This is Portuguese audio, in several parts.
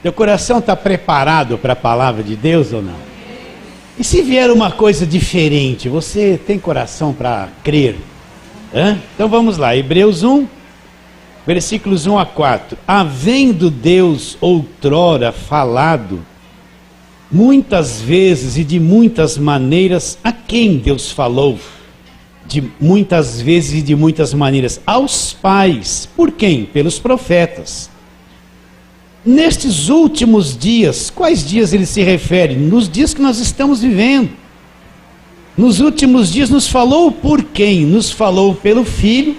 Teu coração está preparado para a palavra de Deus ou não? E se vier uma coisa diferente, você tem coração para crer? Então vamos lá, Hebreus 1, versículos 1 a 4. Havendo Deus outrora falado, muitas vezes e de muitas maneiras, a quem Deus falou? De muitas vezes e de muitas maneiras, aos pais. Por quem? Pelos profetas. Nestes últimos dias, quais dias ele se refere? Nos dias que nós estamos vivendo. Nos últimos dias nos falou por quem? Nos falou pelo Filho,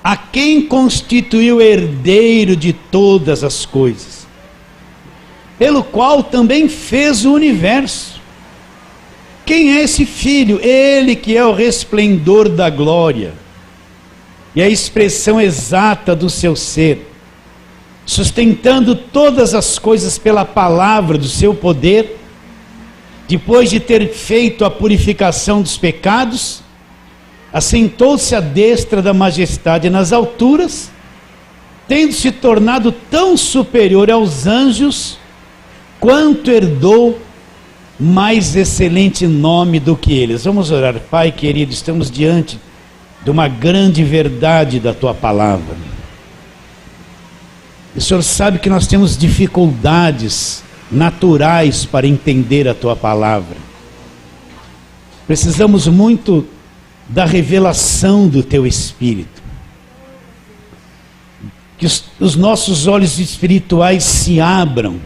a quem constituiu herdeiro de todas as coisas, pelo qual também fez o universo. Quem é esse Filho? Ele que é o resplendor da glória e a expressão exata do seu ser, sustentando todas as coisas pela palavra do seu poder. Depois de ter feito a purificação dos pecados, assentou-se à destra da majestade nas alturas, tendo se tornado tão superior aos anjos, quanto herdou mais excelente nome do que eles. Vamos orar. Pai querido, estamos diante de uma grande verdade da tua palavra. O Senhor sabe que nós temos dificuldades naturais para entender a tua palavra. Precisamos muito da revelação do teu Espírito. Que os nossos olhos espirituais se abram,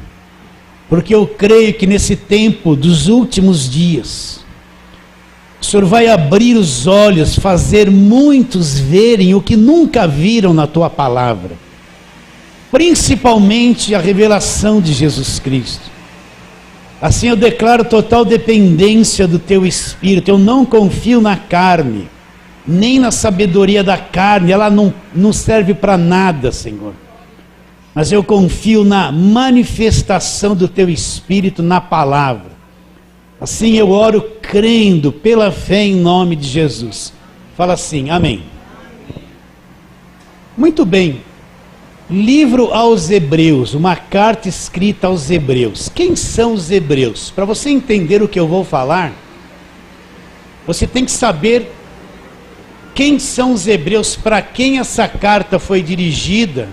porque eu creio que nesse tempo dos últimos dias, o Senhor vai abrir os olhos, fazer muitos verem o que nunca viram na tua palavra. Principalmente a revelação de Jesus Cristo. Assim eu declaro total dependência do teu Espírito. Eu não confio na carne, nem na sabedoria da carne. Ela não serve para nada, Senhor. Mas eu confio na manifestação do teu Espírito na palavra. Assim eu oro crendo pela fé em nome de Jesus. Fala assim, amém. Muito bem. Livro aos Hebreus, uma carta escrita aos Hebreus. Quem são os Hebreus? Para você entender o que eu vou falar, você tem que saber quem são os Hebreus, para quem essa carta foi dirigida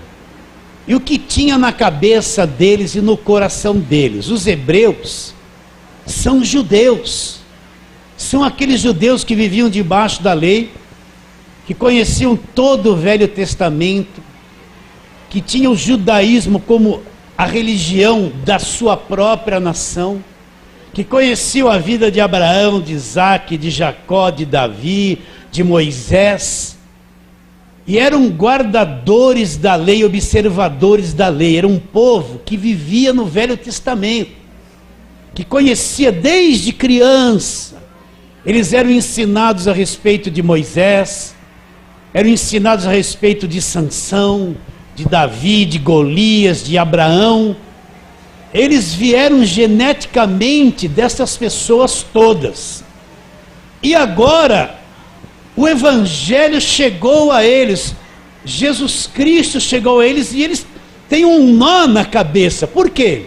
e o que tinha na cabeça deles e no coração deles. Os Hebreus são judeus, são aqueles judeus que viviam debaixo da lei, que conheciam todo o Velho Testamento, que tinha o judaísmo como a religião da sua própria nação, que conheciam a vida de Abraão, de Isaac, de Jacó, de Davi, de Moisés, e eram guardadores da lei, observadores da lei. Era um povo que vivia no Velho Testamento, que conhecia desde criança. Eles eram ensinados a respeito de Moisés, eram ensinados a respeito de Sansão, de Davi, de Golias, de Abraão. Eles vieram geneticamente dessas pessoas todas. E agora, o Evangelho chegou a eles, Jesus Cristo chegou a eles, e eles têm um nó na cabeça. Por quê?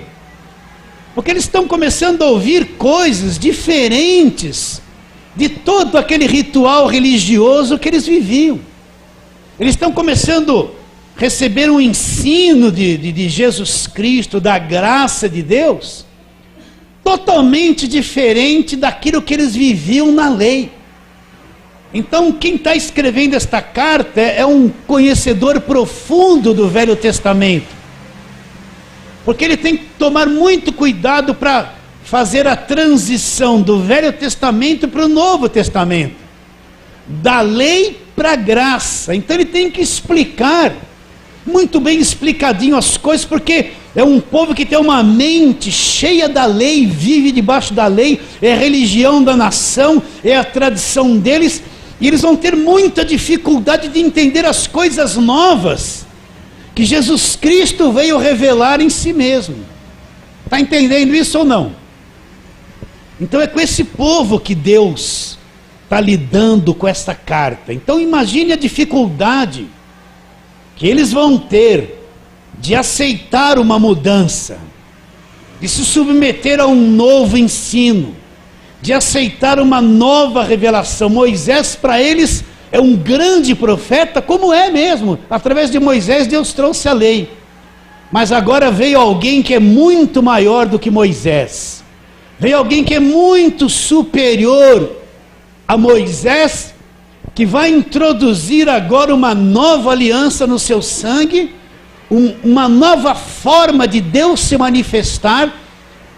Porque eles estão começando a ouvir coisas diferentes de todo aquele ritual religioso que eles viviam. Eles estão começando a receber um ensino de Jesus Cristo, da graça de Deus, totalmente diferente daquilo que eles viviam na lei. Então quem está escrevendo esta carta é um conhecedor profundo do Velho Testamento, porque ele tem que tomar muito cuidado para fazer a transição do Velho Testamento para o Novo Testamento, da lei para a graça. Então ele tem que explicar muito bem explicadinho as coisas, porque é um povo que tem uma mente cheia da lei, vive debaixo da lei, é a religião da nação, é a tradição deles, e eles vão ter muita dificuldade de entender as coisas novas que Jesus Cristo veio revelar em si mesmo. Está entendendo isso ou não? Então é com esse povo que Deus está lidando com esta carta. Então imagine a dificuldade que eles vão ter de aceitar uma mudança, de se submeter a um novo ensino, de aceitar uma nova revelação. Moisés, para eles, é um grande profeta, como é mesmo. Através de Moisés, Deus trouxe a lei. Mas agora veio alguém que é muito maior do que Moisés. Veio alguém que é muito superior a Moisés, que vai introduzir agora uma nova aliança no seu sangue, uma nova forma de Deus se manifestar,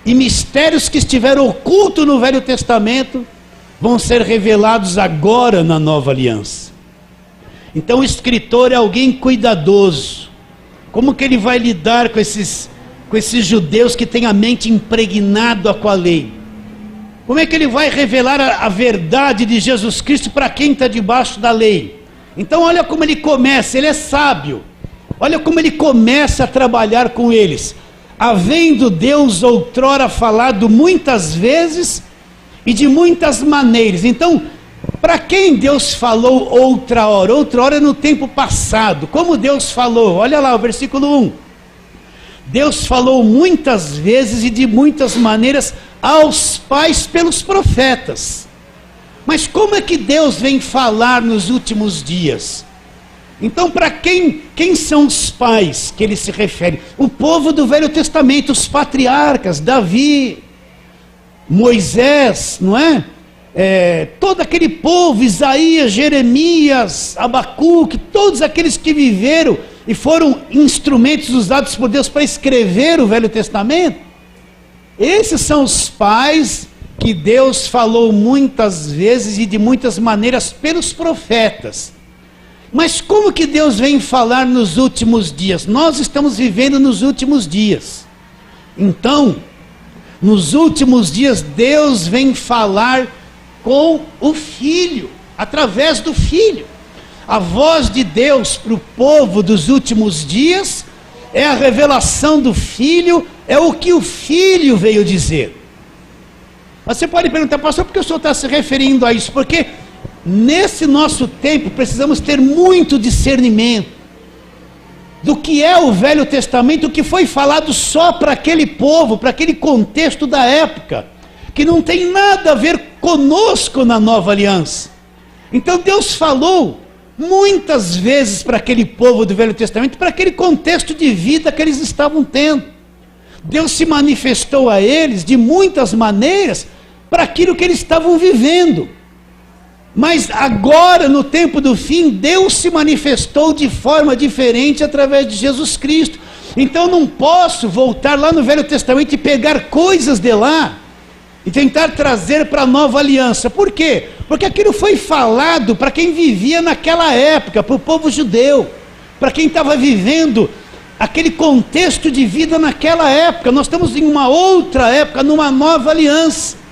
e mistérios que estiveram ocultos no Velho Testamento vão ser revelados agora na nova aliança. Então o escritor é alguém cuidadoso. Como que ele vai lidar com esses judeus que têm a mente impregnada com a lei? Como é que ele vai revelar a verdade de Jesus Cristo para quem está debaixo da lei? Então olha como ele começa, ele é sábio. Olha como ele começa a trabalhar com eles. Havendo Deus outrora falado muitas vezes e de muitas maneiras. Então, para quem Deus falou outra hora? Outra hora no tempo passado. Como Deus falou? Olha lá o versículo 1. Deus falou muitas vezes e de muitas maneiras aos pais pelos profetas. Mas como é que Deus vem falar nos últimos dias? Então, para quem são os pais que ele se refere? O povo do Velho Testamento, os patriarcas, Davi, Moisés, não é? Todo aquele povo, Isaías, Jeremias, Abacuque, todos aqueles que viveram e foram instrumentos usados por Deus para escrever o Velho Testamento. Esses são os pais que Deus falou muitas vezes e de muitas maneiras pelos profetas. Mas como que Deus vem falar nos últimos dias? Nós estamos vivendo nos últimos dias. Então, nos últimos dias, Deus vem falar com o Filho, através do Filho. A voz de Deus para o povo dos últimos dias é a revelação do Filho, é o que o Filho veio dizer. Você pode perguntar, pastor, por que o senhor está se referindo a isso? Porque nesse nosso tempo precisamos ter muito discernimento do que é o Velho Testamento, o que foi falado só para aquele povo, para aquele contexto da época, que não tem nada a ver conosco na nova aliança. Então Deus falou muitas vezes para aquele povo do Velho Testamento, para aquele contexto de vida que eles estavam tendo. Deus se manifestou a eles de muitas maneiras para aquilo que eles estavam vivendo. Mas agora, no tempo do fim, Deus se manifestou de forma diferente através de Jesus Cristo. Então não posso voltar lá no Velho Testamento e pegar coisas de lá e tentar trazer para a nova aliança. Por quê? Porque aquilo foi falado para quem vivia naquela época, para o povo judeu, para quem estava vivendo aquele contexto de vida naquela época. Nós estamos em uma outra época, numa nova aliança.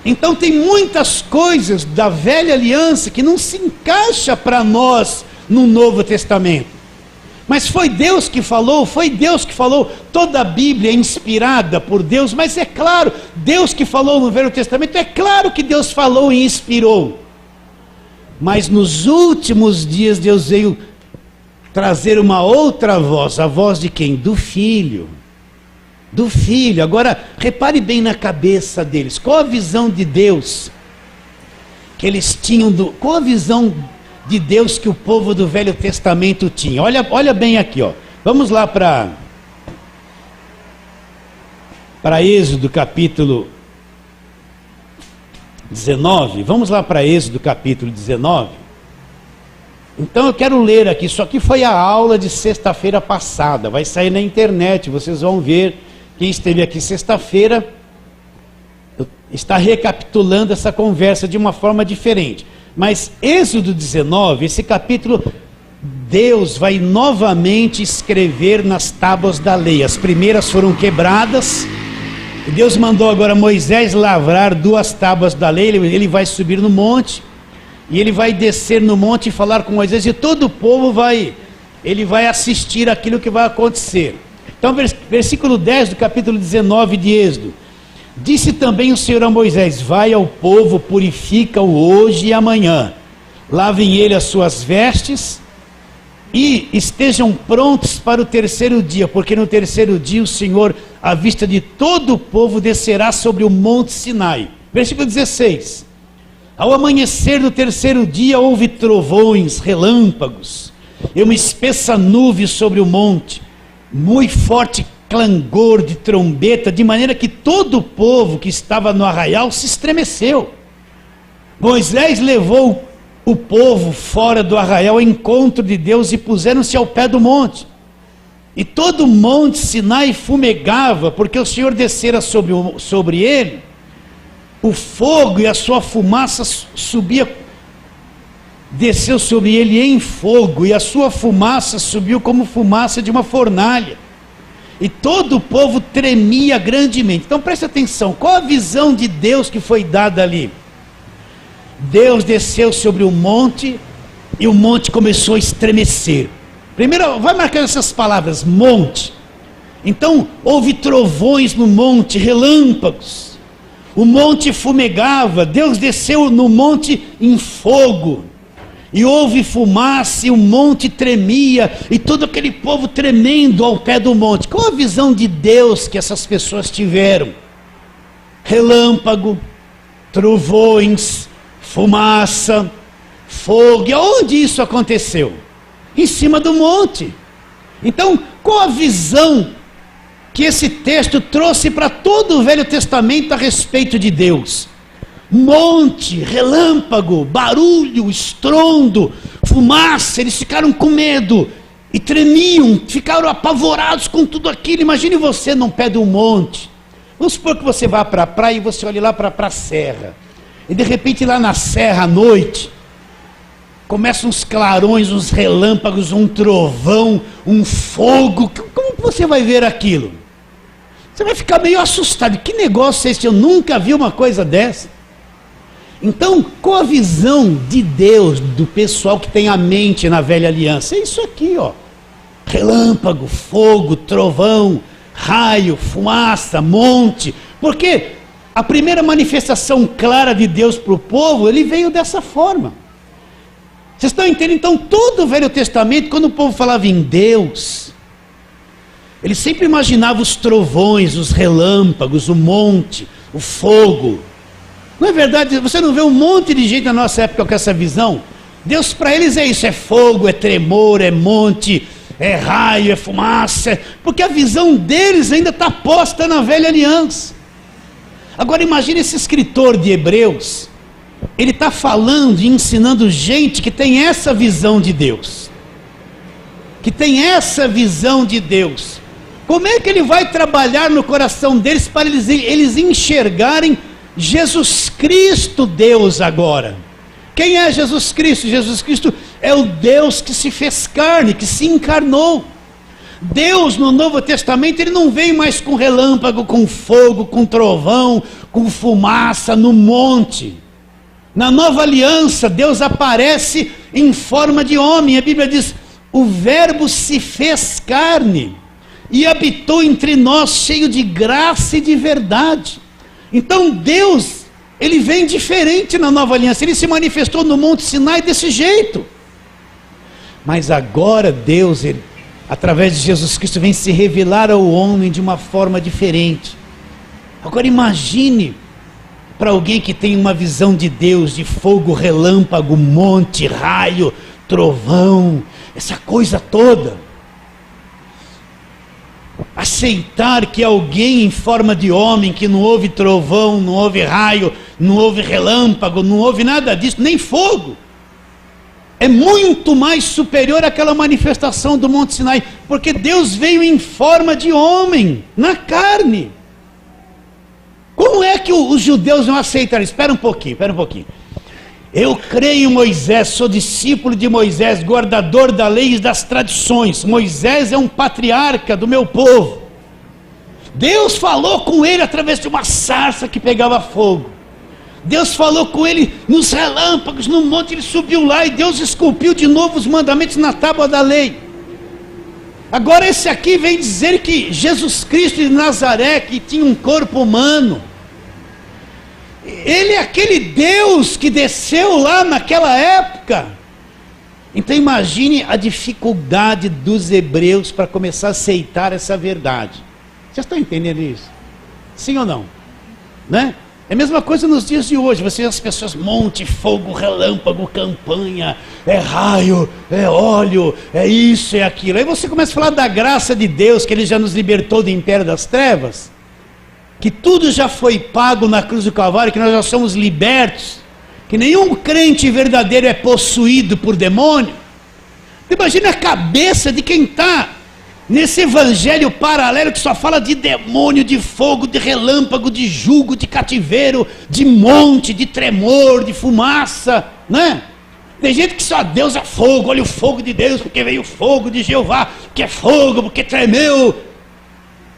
Então tem muitas coisas da velha aliança que não se encaixa para nós no Novo Testamento. Mas foi Deus que falou, toda a Bíblia é inspirada por Deus, mas é claro, Deus que falou no Velho Testamento, é claro que Deus falou e inspirou. Mas nos últimos dias Deus veio trazer uma outra voz, a voz de quem? Do Filho. Do Filho. Agora, repare bem na cabeça deles. Qual a visão de Deus que eles tinham? Qual a visão de Deus que o povo do Velho Testamento tinha? Olha bem aqui, ó. Vamos lá para Êxodo capítulo 19. Vamos lá para Êxodo capítulo 19. Então eu quero ler aqui. Isso aqui foi a aula de sexta-feira passada. Vai sair na internet, vocês vão ver. Quem esteve aqui sexta-feira está recapitulando essa conversa de uma forma diferente. Mas Êxodo 19, esse capítulo, Deus vai novamente escrever nas tábuas da lei. As primeiras foram quebradas. E Deus mandou agora Moisés lavrar 2 tábuas da lei. Ele vai subir no monte. E ele vai descer no monte e falar com Moisés. E todo o povo vai assistir aquilo que vai acontecer. Então, versículo 10 do capítulo 19 de Êxodo. Disse também o Senhor a Moisés: vai ao povo, purifica-o hoje e amanhã. Lavem ele as suas vestes e estejam prontos para o terceiro dia, porque no terceiro dia o Senhor, à vista de todo o povo, descerá sobre o monte Sinai. Versículo 16. Ao amanhecer do terceiro dia houve trovões, relâmpagos, e uma espessa nuvem sobre o monte, muito forte clangor de trombeta, de maneira que todo o povo que estava no arraial se estremeceu. Moisés levou o povo fora do arraial ao encontro de Deus e puseram-se ao pé do monte. E todo o monte Sinai fumegava, porque o Senhor descera sobre ele, o fogo e a sua fumaça desceu sobre ele em fogo, e a sua fumaça subiu como fumaça de uma fornalha. E todo o povo tremia grandemente. Então preste atenção, qual a visão de Deus que foi dada ali? Deus desceu sobre o monte e o monte começou a estremecer. Primeiro, vai marcando essas palavras, monte. Então, houve trovões no monte, relâmpagos. O monte fumegava, Deus desceu no monte em fogo. E houve fumaça e o monte tremia, e todo aquele povo tremendo ao pé do monte. Qual a visão de Deus que essas pessoas tiveram? Relâmpago, trovões, fumaça, fogo. E aonde isso aconteceu? Em cima do monte. Então, qual a visão que esse texto trouxe para todo o Velho Testamento a respeito de Deus? Monte, relâmpago, barulho, estrondo, fumaça. Eles ficaram com medo e tremiam, ficaram apavorados com tudo aquilo. Imagine você num pé de um monte. Vamos supor que você vá para a praia e você olhe lá para a serra. E de repente lá na serra à noite, começam uns clarões, uns relâmpagos, um trovão, um fogo. Como você vai ver aquilo? Você vai ficar meio assustado. Que negócio é esse? Eu nunca vi uma coisa dessa. Então, qual a visão de Deus do pessoal que tem a mente na velha aliança? É isso aqui, ó. Relâmpago, fogo, trovão, raio, fumaça, monte. Porque a primeira manifestação clara de Deus para o povo, ele veio dessa forma. Vocês estão entendendo? Então, todo o Velho Testamento, quando o povo falava em Deus, ele sempre imaginava os trovões, os relâmpagos, o monte, o fogo. Não é verdade? Você não vê um monte de gente na nossa época com essa visão? Deus para eles é isso, é fogo, é tremor, é monte, é raio, é fumaça, porque a visão deles ainda está posta na velha aliança. Agora imagine esse escritor de Hebreus, ele está falando e ensinando gente que tem essa visão de Deus, que tem essa visão de Deus. Como é que ele vai trabalhar no coração deles para eles enxergarem Jesus Cristo Deus agora? Quem é Jesus Cristo? Jesus Cristo é o Deus que se fez carne, que se encarnou. Deus no Novo Testamento, ele não vem mais com relâmpago, com fogo, com trovão, com fumaça no monte. Na Nova Aliança, Deus aparece em forma de homem. A Bíblia diz, o verbo se fez carne e habitou entre nós, cheio de graça e de verdade. Então Deus, ele vem diferente na Nova Aliança. Ele se manifestou no Monte Sinai desse jeito. Mas agora Deus, ele, através de Jesus Cristo, vem se revelar ao homem de uma forma diferente. Agora imagine para alguém que tem uma visão de Deus, de fogo, relâmpago, monte, raio, trovão, essa coisa toda. Aceitar que alguém em forma de homem, que não houve trovão, não houve raio, não houve relâmpago, não houve nada disso, nem fogo, é muito mais superior àquela manifestação do Monte Sinai, porque Deus veio em forma de homem, na carne. Como é que os judeus não aceitaram? Espera um pouquinho. Eu creio em Moisés, sou discípulo de Moisés, guardador da lei e das tradições. Moisés é um patriarca do meu povo. Deus falou com ele através de uma sarça que pegava fogo. Deus falou com ele nos relâmpagos, no monte. Ele subiu lá e Deus esculpiu de novo os mandamentos na tábua da lei. Agora esse aqui vem dizer que Jesus Cristo de Nazaré, que tinha um corpo humano, ele é aquele Deus que desceu lá naquela época. Então imagine a dificuldade dos hebreus para começar a aceitar essa verdade. Vocês estão entendendo isso? Sim ou não? Né? É a mesma coisa nos dias de hoje. Você vê as pessoas, monte, fogo, relâmpago, campanha, é raio, é óleo, é isso, é aquilo. Aí você começa a falar da graça de Deus, que Ele já nos libertou do império das trevas, que tudo já foi pago na cruz do Calvário, que nós já somos libertos, que nenhum crente verdadeiro é possuído por demônio. Imagina a cabeça de quem está nesse evangelho paralelo que só fala de demônio, de fogo, de relâmpago, de jugo, de cativeiro, de monte, de tremor, de fumaça, né? Tem gente que só Deus é fogo, olha o fogo de Deus, porque veio o fogo de Jeová, que é fogo, porque tremeu.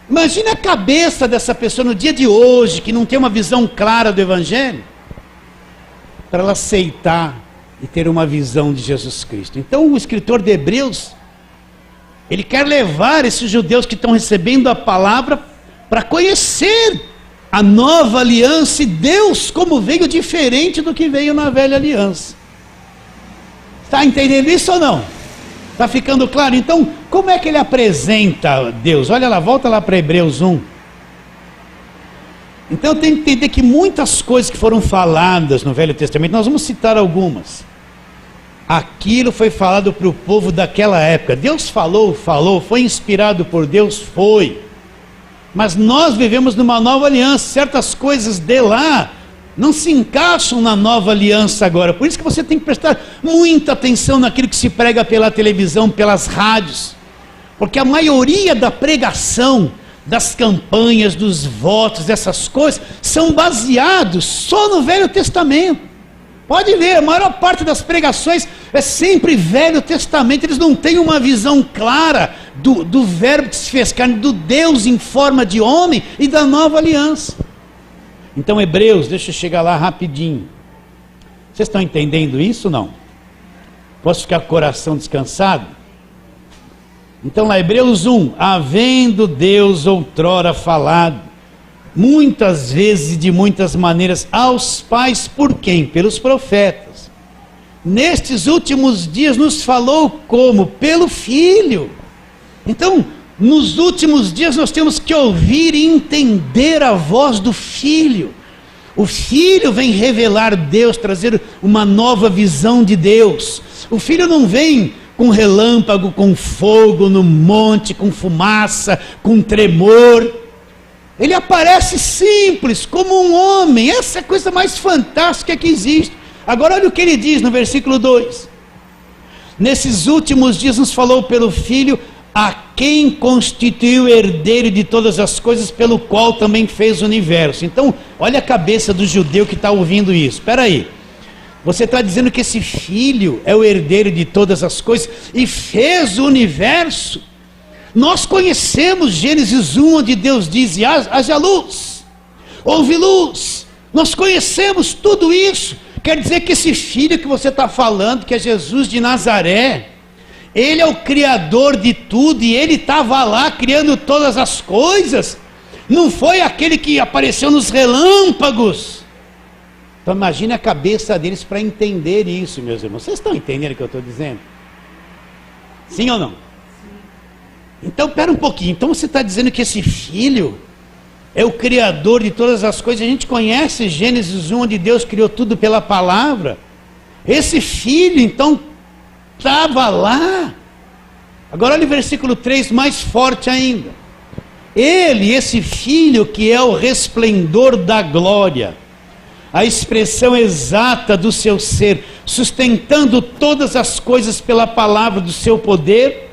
Imagina a cabeça dessa pessoa no dia de hoje, que não tem uma visão clara do evangelho, para ela aceitar e ter uma visão de Jesus Cristo. Então o escritor de Hebreus, ele quer levar esses judeus que estão recebendo a palavra para conhecer a nova aliança e Deus como veio diferente do que veio na velha aliança. Está entendendo isso ou não? Está ficando claro? Então, como é que ele apresenta Deus? Olha lá, volta lá para Hebreus 1. Então tem que entender que muitas coisas que foram faladas no Velho Testamento, nós vamos citar algumas. Aquilo foi falado para o povo daquela época. Deus falou, foi inspirado por Deus, foi. Mas nós vivemos numa nova aliança, certas coisas de lá não se encaixam na nova aliança agora. Por isso que você tem que prestar muita atenção naquilo que se prega pela televisão, pelas rádios. Porque a maioria da pregação, das campanhas, dos votos, dessas coisas, são baseados só no Velho Testamento. Pode ver, a maior parte das pregações é sempre Velho Testamento. Eles não têm uma visão clara do verbo que se fez carne, do Deus em forma de homem e da nova aliança. Então Hebreus, deixa eu chegar lá rapidinho. Vocês estão entendendo isso ou não? Posso ficar com o coração descansado? Então lá, Hebreus 1, havendo Deus outrora falado, muitas vezes e de muitas maneiras, aos pais, por quem? Pelos profetas. Nestes últimos dias nos falou como? Pelo Filho. Então, nos últimos dias nós temos que ouvir e entender a voz do Filho. O Filho vem revelar Deus, trazer uma nova visão de Deus. O Filho não vem com relâmpago, com fogo no monte, com fumaça, com tremor. Ele aparece simples, como um homem. Essa é a coisa mais fantástica que existe. Agora olha o que ele diz no versículo 2. Nesses últimos dias nos falou pelo Filho, a quem constituiu herdeiro de todas as coisas, pelo qual também fez o universo. Então, olha a cabeça do judeu que está ouvindo isso. Espera aí. Você está dizendo que esse Filho é o herdeiro de todas as coisas e fez o universo? Nós conhecemos Gênesis 1, onde Deus diz, haja luz, houve luz. Nós conhecemos tudo isso. Quer dizer que esse Filho que você está falando, que é Jesus de Nazaré, Ele é o Criador de tudo e Ele estava lá criando todas as coisas. Não foi aquele que apareceu nos relâmpagos. Então imagine a cabeça deles para entender isso, meus irmãos. Vocês estão entendendo o que eu estou dizendo? Sim ou não? Então, pera um pouquinho. Então você está dizendo que esse Filho é o Criador de todas as coisas? A gente conhece Gênesis 1, onde Deus criou tudo pela palavra. Esse Filho, então, estava lá. Agora olha o versículo 3, mais forte ainda. Ele, esse Filho que é o resplendor da glória, a expressão exata do seu ser, sustentando todas as coisas pela palavra do seu poder,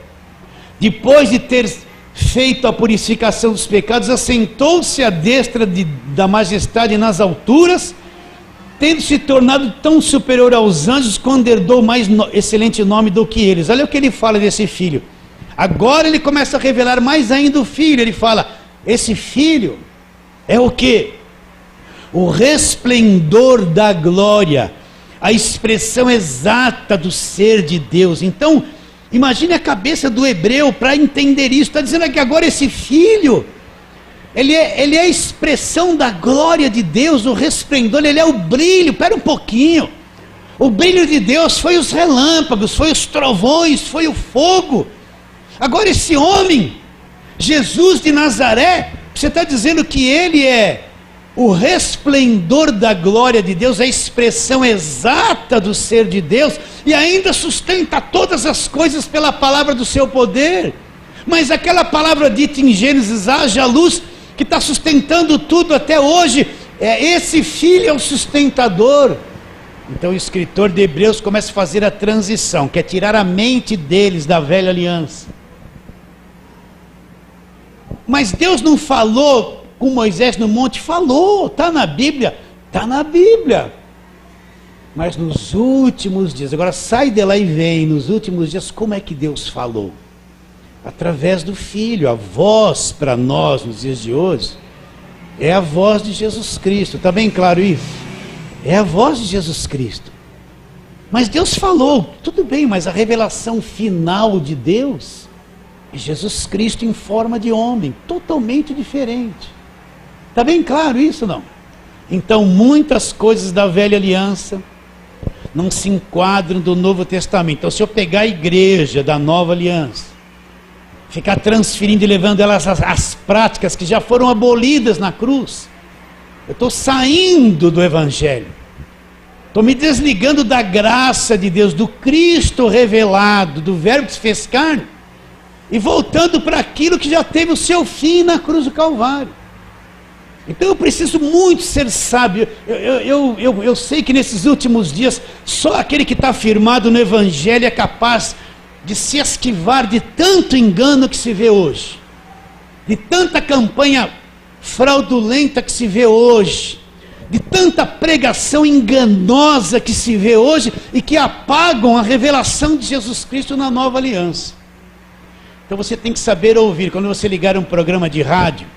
depois de ter feito a purificação dos pecados, assentou-se à destra da majestade nas alturas, tendo se tornado tão superior aos anjos, quando herdou mais excelente nome do que eles. Olha o que ele fala desse Filho. Agora ele começa a revelar mais ainda o Filho. Ele fala, esse Filho é o quê? O resplendor da glória, a expressão exata do ser de Deus. Então, imagine a cabeça do hebreu para entender isso. Está dizendo que agora esse Filho, ele é a expressão da glória de Deus, o resplendor, ele é o brilho. Espera um pouquinho. O brilho de Deus foi os relâmpagos, foi os trovões, foi o fogo. Agora esse homem, Jesus de Nazaré, você está dizendo que ele é o resplendor da glória de Deus, a expressão exata do ser de Deus, e ainda sustenta todas as coisas pela palavra do seu poder. Mas aquela palavra dita em Gênesis, haja luz, que está sustentando tudo até hoje, esse filho é o sustentador. Então o escritor de Hebreus começa a fazer a transição, quer tirar a mente deles da velha aliança. Mas Deus não falou com Moisés no monte? Falou, está na Bíblia? Está na Bíblia. Mas nos últimos dias, agora sai de lá e vem, nos últimos dias, como é que Deus falou? Através do Filho. A voz para nós nos dias de hoje é a voz de Jesus Cristo. Está bem claro isso? É a voz de Jesus Cristo. Mas Deus falou, tudo bem, mas a revelação final de Deus é Jesus Cristo em forma de homem, totalmente diferente. Está bem claro isso, não? Então muitas coisas da velha aliança não se enquadram do Novo Testamento. Então se eu pegar a igreja da nova aliança, ficar transferindo e levando elas às práticas que já foram abolidas na cruz, eu estou saindo do Evangelho, estou me desligando da graça de Deus, do Cristo revelado, do Verbo que se fez carne, e voltando para aquilo que já teve o seu fim na cruz do Calvário. Então eu preciso muito ser sábio. Eu sei que nesses últimos dias só aquele que está firmado no Evangelho é capaz de se esquivar de tanto engano que se vê hoje, de tanta campanha fraudulenta que se vê hoje, de tanta pregação enganosa que se vê hoje e que apagam a revelação de Jesus Cristo na nova aliança. Então você tem que saber ouvir. Quando você ligar um programa de rádio,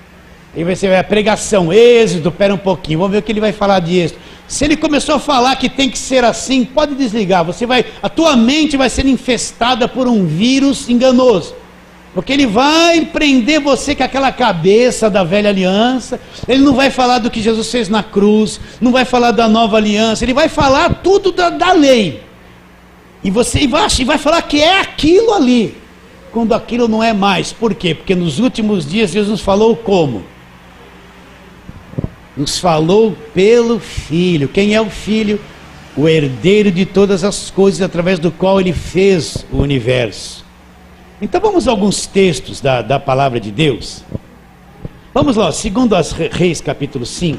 aí vai ser a pregação, Êxodo, pera um pouquinho, vamos ver o que ele vai falar de Êxodo. Se ele começou a falar que tem que ser assim, pode desligar. A tua mente vai ser infestada por um vírus enganoso, porque ele vai prender você com aquela cabeça da velha aliança. Ele não vai falar do que Jesus fez na cruz, não vai falar da nova aliança, ele vai falar tudo da lei, e você vai falar que é aquilo ali, quando aquilo não é mais. Por quê? Porque nos últimos dias Deus nos falou como? Nos falou pelo Filho. Quem é o Filho? O herdeiro de todas as coisas, através do qual Ele fez o universo. Então vamos a alguns textos da palavra de Deus. Vamos lá, segundo as Reis, capítulo 5.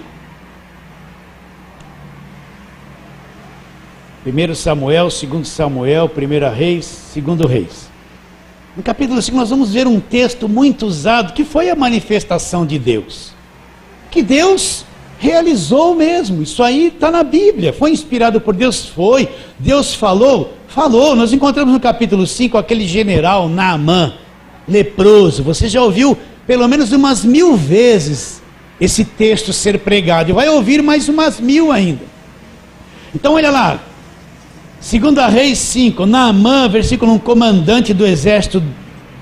1 Samuel, 2 Samuel, 1 Reis, 2 Reis. No capítulo 5 nós vamos ver um texto muito usado, que foi a manifestação de Deus. Que Deus realizou mesmo, isso aí está na Bíblia. Foi inspirado por Deus? Foi. Deus falou? Falou. Nós encontramos no capítulo 5 aquele general Naamã, leproso. Você já ouviu pelo menos umas 1000 vezes esse texto ser pregado, e vai ouvir mais umas 1000 ainda. Então olha lá, 2 Reis 5, Naamã, versículo 1, comandante do exército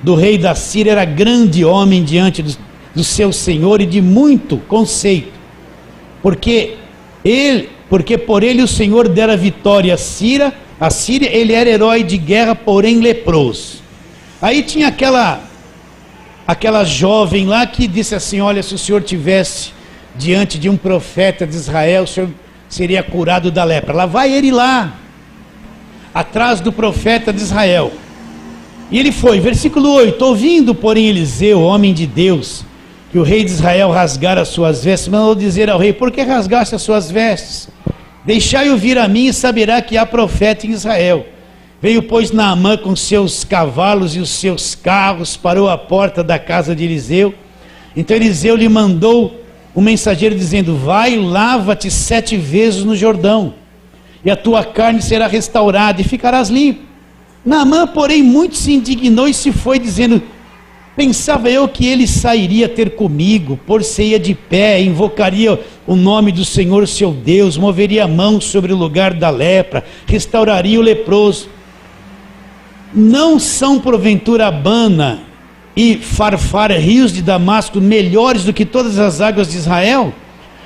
do rei da Síria, era grande homem diante do seu senhor e de muito conceito, porque por ele o Senhor dera vitória à Síria, ele era herói de guerra, porém leproso. Aí tinha aquela jovem lá que disse assim: olha, se o senhor tivesse diante de um profeta de Israel, o senhor seria curado da lepra. Lá vai ele lá, atrás do profeta de Israel. E ele foi, versículo 8, ouvindo porém Eliseu, homem de Deus, que o rei de Israel rasgara as suas vestes, mandou dizer ao rei: por que rasgaste as suas vestes? Deixai-o vir a mim e saberá que há profeta em Israel. Veio, pois, Naamã com seus cavalos e os seus carros, parou à porta da casa de Eliseu. Então Eliseu lhe mandou um mensageiro dizendo: vai, lava-te 7 vezes no Jordão, e a tua carne será restaurada e ficarás limpo. Naamã, porém, muito se indignou e se foi, dizendo: pensava eu que ele sairia ter comigo, pôr-se-ia de pé, invocaria o nome do Senhor seu Deus, moveria a mão sobre o lugar da lepra, restauraria o leproso. Não são porventura Abana e Farfar, rios de Damasco, melhores do que todas as águas de Israel?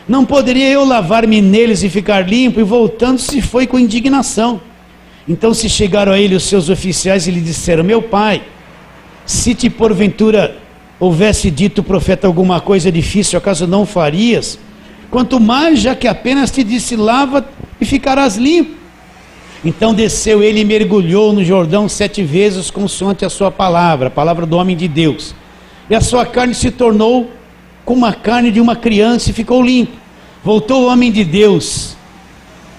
Não poderia eu lavar-me neles e ficar limpo? E voltando-se foi com indignação. Então se chegaram a ele os seus oficiais e lhe disseram: meu pai, se te porventura houvesse dito o profeta alguma coisa difícil, acaso não farias? Quanto mais, já que apenas te disse: lava e ficarás limpo. Então desceu ele e mergulhou no Jordão 7 vezes, consoante a sua palavra, a palavra do homem de Deus. E a sua carne se tornou como a carne de uma criança e ficou limpa. Voltou o homem de Deus.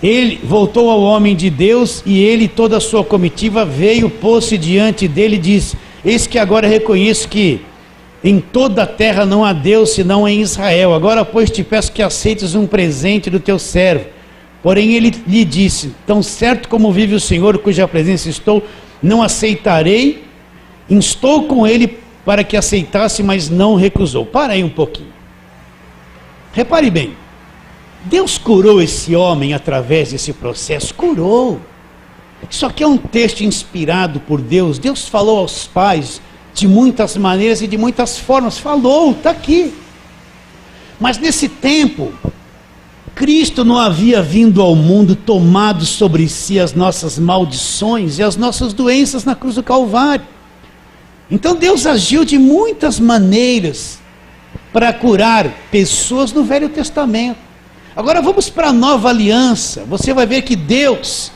Ele voltou ao homem de Deus, e ele e toda a sua comitiva veio, pôs-se diante dele e disse: eis que agora reconheço que em toda a terra não há Deus senão em Israel. Agora, pois, te peço que aceites um presente do teu servo. Porém ele lhe disse: tão certo como vive o Senhor, cuja presença estou, não aceitarei. Instou com ele para que aceitasse, mas não recusou. Para aí um pouquinho. Repare bem. Deus curou esse homem através desse processo? Curou. Isso aqui é um texto inspirado por Deus. Deus falou aos pais de muitas maneiras e de muitas formas. Falou, está aqui. Mas nesse tempo, Cristo não havia vindo ao mundo tomado sobre si as nossas maldições e as nossas doenças na cruz do Calvário. Então Deus agiu de muitas maneiras para curar pessoas no Velho Testamento. Agora vamos para a Nova Aliança. Você vai ver que Deus,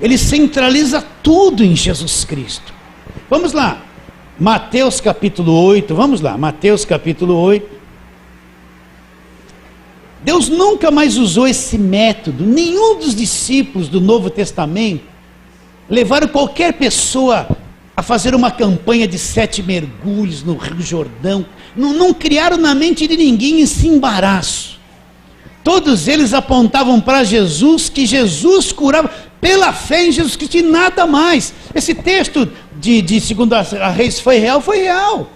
Ele centraliza tudo em Jesus Cristo. Vamos lá, Mateus capítulo 8, vamos lá, Mateus capítulo 8. Deus nunca mais usou esse método. Nenhum dos discípulos do Novo Testamento levaram qualquer pessoa a fazer uma campanha de 7 mergulhos no Rio Jordão. Não criaram na mente de ninguém esse embaraço. Todos eles apontavam para Jesus, que Jesus curava pela fé em Jesus Cristo e nada mais. Esse texto de 2 Reis foi real.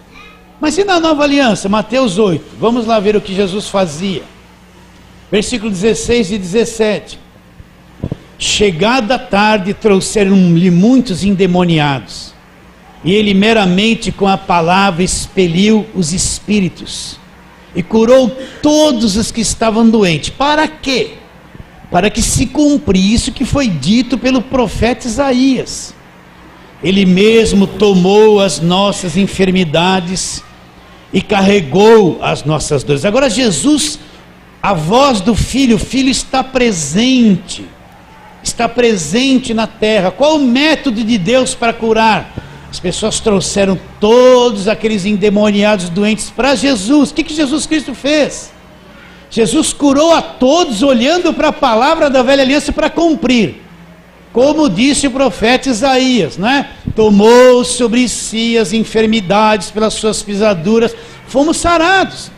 Mas e na Nova Aliança? Mateus 8, vamos lá ver o que Jesus fazia. Versículo 16 e 17. Chegada a tarde, trouxeram-lhe muitos endemoniados, e ele meramente com a palavra expeliu os espíritos, e curou todos os que estavam doentes. Para quê? Para que se cumprisse o que foi dito pelo profeta Isaías: ele mesmo tomou as nossas enfermidades e carregou as nossas dores. Agora Jesus, a voz do Filho, o Filho está presente na terra. Qual o método de Deus para curar? As pessoas trouxeram todos aqueles endemoniados doentes para Jesus. O que Jesus Cristo fez? Jesus curou a todos olhando para a palavra da velha aliança para cumprir. Como disse o profeta Isaías, né? Tomou sobre si as enfermidades, pelas suas pisaduras fomos sarados.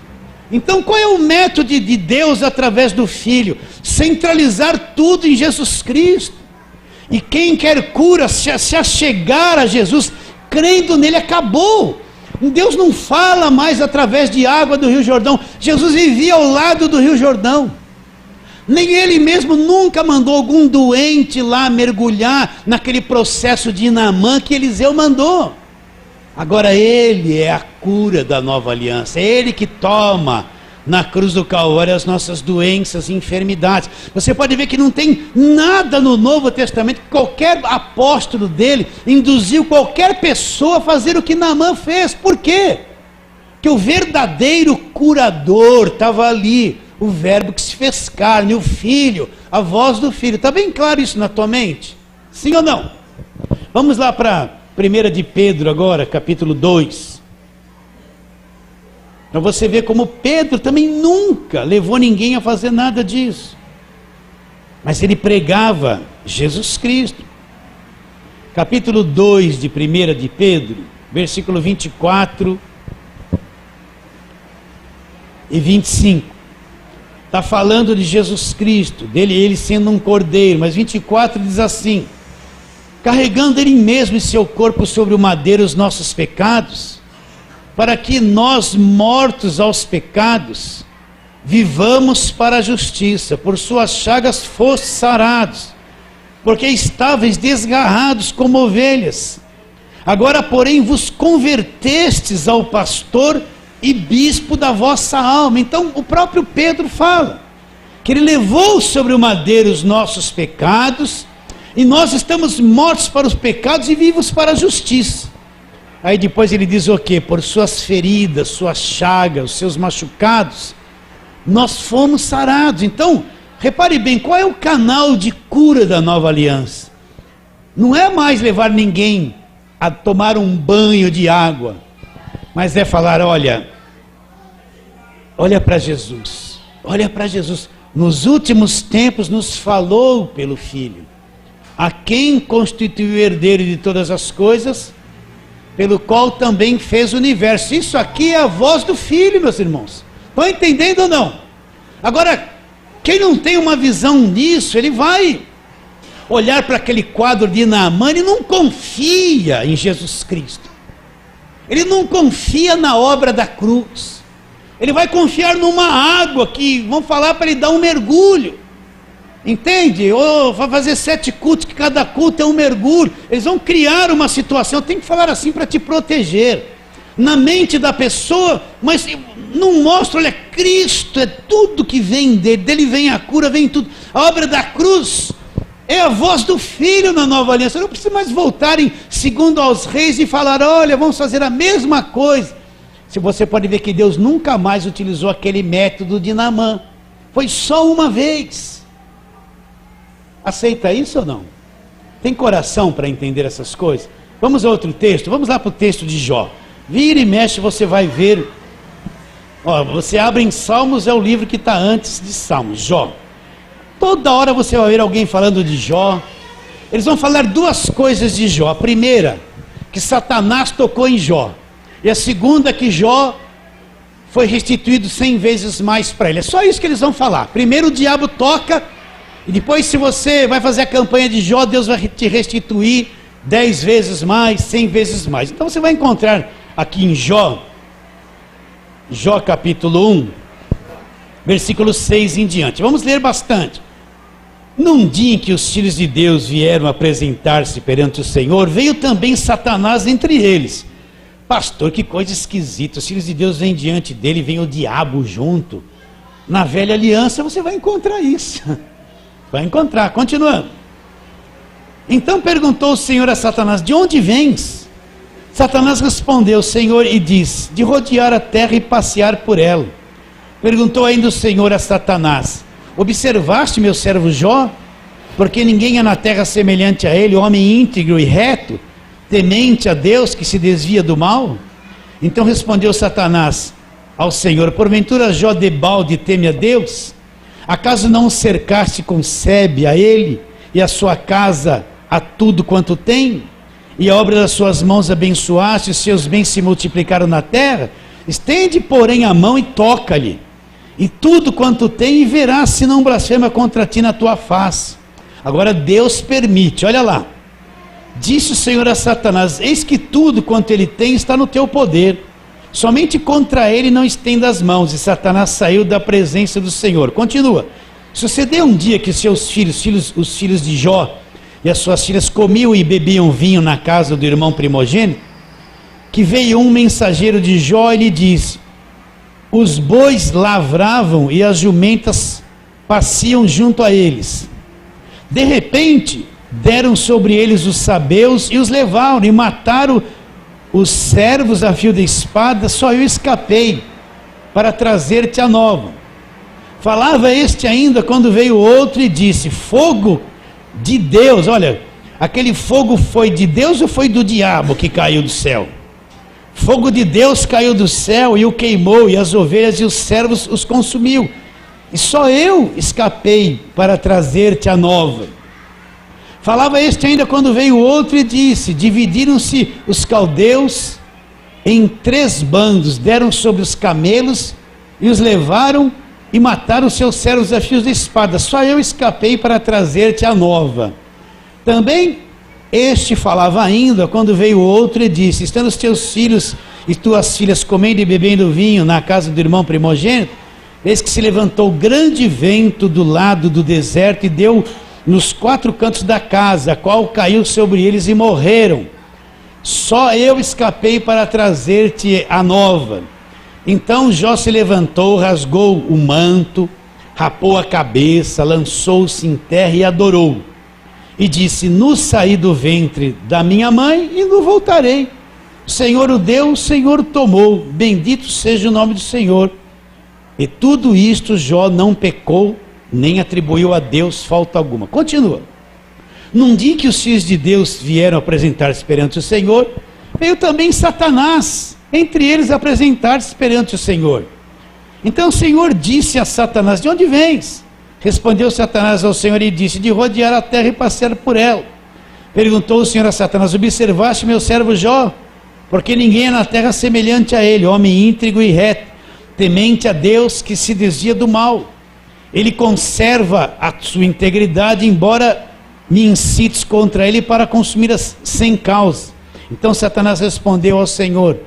Então qual é o método de Deus através do Filho? Centralizar tudo em Jesus Cristo. E quem quer cura, se achegar a Jesus, crendo nele, acabou. Deus não fala mais através de água do Rio Jordão. Jesus vivia ao lado do Rio Jordão. Nem ele mesmo nunca mandou algum doente lá mergulhar naquele processo de Naamã que Eliseu mandou. Agora ele é a cura da nova aliança. É ele que toma na cruz do Calvário as nossas doenças e enfermidades. Você pode ver que não tem nada no Novo Testamento que qualquer apóstolo dele induziu qualquer pessoa a fazer o que Naamã fez. Por quê? Porque o verdadeiro curador estava ali. O verbo que se fez carne, o Filho, a voz do Filho. Está bem claro isso na tua mente? Sim ou não? Vamos lá para 1 de Pedro agora, capítulo 2. Para você ver como Pedro também nunca levou ninguém a fazer nada disso. Mas ele pregava Jesus Cristo. Capítulo 2 de 1 de Pedro, versículo 24 e 25. Está falando de Jesus Cristo, ele sendo um cordeiro. Mas 24 diz assim: carregando ele mesmo em seu corpo sobre o madeiro os nossos pecados, para que nós, mortos aos pecados, vivamos para a justiça. Por suas chagas fostes sarados, porque estáveis desgarrados como ovelhas. Agora, porém, vos convertestes ao pastor e bispo da vossa alma. Então o próprio Pedro fala: que Ele levou sobre o madeiro os nossos pecados, e nós estamos mortos para os pecados e vivos para a justiça. Aí depois ele diz o quê? Por suas feridas, suas chagas, os seus machucados, nós fomos sarados. Então, repare bem, qual é o canal de cura da nova aliança? Não é mais levar ninguém a tomar um banho de água, mas é falar, olha para Jesus, olha para Jesus. Nos últimos tempos nos falou pelo Filho, a quem constituiu o herdeiro de todas as coisas, pelo qual também fez o universo. Isso aqui é a voz do Filho, meus irmãos. Estão entendendo ou não? Agora, quem não tem uma visão nisso, ele vai olhar para aquele quadro de Naamã, ele não confia em Jesus Cristo. Ele não confia na obra da cruz. Ele vai confiar numa água que vão falar para ele dar um mergulho. Entende? Ou vai fazer 7 cultos, que cada culto é um mergulho. Eles vão criar uma situação. Eu tenho que falar assim para te proteger. Na mente da pessoa, mas não mostra, olha, Cristo é tudo que vem dele. Dele vem a cura, vem tudo. A obra da cruz é a voz do Filho na nova aliança. Não precisa mais voltarem segundo aos reis e falar, olha, vamos fazer a mesma coisa. Se você pode ver que Deus nunca mais utilizou aquele método de Naamã. Foi só uma vez. Aceita isso ou não? Tem coração para entender essas coisas? Vamos a outro texto, vamos lá para o texto de Jó. Vira e mexe, você vai ver. Ó, você abre em Salmos, é o livro que está antes de Salmos, Jó. Toda hora você vai ver alguém falando de Jó. Eles vão falar 2 coisas de Jó. A primeira, que Satanás tocou em Jó. E a segunda, que Jó foi restituído 100 vezes mais para ele. É só isso que eles vão falar. Primeiro o diabo toca, e depois, se você vai fazer a campanha de Jó, Deus vai te restituir 10 vezes mais, 100 vezes mais. Então você vai encontrar aqui em Jó capítulo 1, versículo 6 em diante. Vamos ler bastante. Num dia em que os filhos de Deus vieram apresentar-se perante o Senhor, veio também Satanás entre eles. Pastor, que coisa esquisita, os filhos de Deus vêm diante dele, vem o diabo junto. Na velha aliança você vai encontrar isso. Vai encontrar, continuando. Então perguntou o Senhor a Satanás, de onde vens? Satanás respondeu, Senhor, e diz, de rodear a terra e passear por ela. Perguntou ainda o Senhor a Satanás, observaste meu servo Jó? Porque ninguém é na terra semelhante a ele, homem íntegro e reto, temente a Deus, que se desvia do mal? Então respondeu Satanás ao Senhor, porventura Jó debalde teme a Deus? Acaso não o cercaste com sebe a ele, e a sua casa a tudo quanto tem? E a obra das suas mãos abençoaste, os seus bens se multiplicaram na terra? Estende, porém, a mão e toca-lhe, e tudo quanto tem, e verás se não blasfema contra ti na tua face. Agora Deus permite, olha lá. Disse o Senhor a Satanás, eis que tudo quanto ele tem está no teu poder. Somente contra ele não estenda as mãos. E Satanás saiu da presença do Senhor. Continua. Sucedeu um dia que seus filhos, os filhos de Jó e as suas filhas comiam e bebiam vinho na casa do irmão primogênito, que veio um mensageiro de Jó e lhe disse, os bois lavravam e as jumentas passeam junto a eles. De repente, deram sobre eles os sabeus e os levaram e mataram os servos a fio de espada, só eu escapei para trazer-te a nova. Falava este ainda quando veio outro e disse, fogo de Deus. Olha, aquele fogo foi de Deus ou foi do diabo que caiu do céu? Fogo de Deus caiu do céu e o queimou, e as ovelhas e os servos os consumiu. E só eu escapei para trazer-te a nova. Falava este ainda quando veio outro e disse, dividiram-se os caldeus em 3 bandos, deram sobre os camelos e os levaram e mataram seus servos a fios de espada. Só eu escapei para trazer-te a nova. Também este falava ainda quando veio outro e disse, estando os teus filhos e tuas filhas comendo e bebendo vinho na casa do irmão primogênito, eis que se levantou grande vento do lado do deserto e deu nos 4 cantos da casa, a qual caiu sobre eles e morreram. Só eu escapei para trazer-te a nova. Então Jó se levantou, rasgou o manto, rapou a cabeça, lançou-se em terra e adorou. E disse: no saí do ventre da minha mãe e no voltarei. O Senhor o deu, o Senhor o tomou. Bendito seja o nome do Senhor. E tudo isto Jó não pecou, nem atribuiu a Deus falta alguma. Continua. Num dia que os filhos de Deus vieram apresentar-se perante o Senhor, veio também Satanás, entre eles apresentar-se perante o Senhor. Então o Senhor disse a Satanás: de onde vens? Respondeu Satanás ao Senhor e disse: de rodear a terra e passear por ela. Perguntou o Senhor a Satanás: observaste meu servo Jó? Porque ninguém é na terra semelhante a ele, homem íntegro e reto, temente a Deus, que se desvia do mal. Ele conserva a sua integridade, embora me incites contra ele para consumi-la sem causa. Então Satanás respondeu ao Senhor: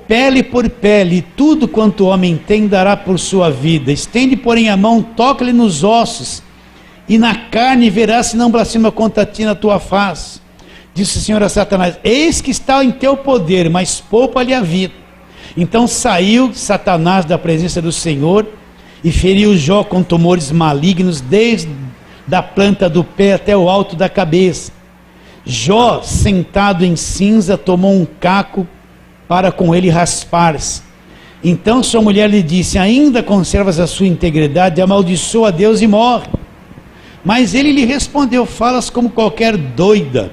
pele por pele, e tudo quanto o homem tem dará por sua vida. Estende, porém, a mão, toca-lhe nos ossos, e na carne verás se não blasfema contra ti na tua face. Disse o Senhor a Satanás: eis que está em teu poder, mas poupa-lhe a vida. Então saiu Satanás da presença do Senhor e feriu Jó com tumores malignos, desde a planta do pé até o alto da cabeça. Jó, sentado em cinza, tomou um caco para com ele raspar-se. Então sua mulher lhe disse: ainda conservas a sua integridade? Amaldiçoa a Deus e morre. Mas ele lhe respondeu: falas como qualquer doida.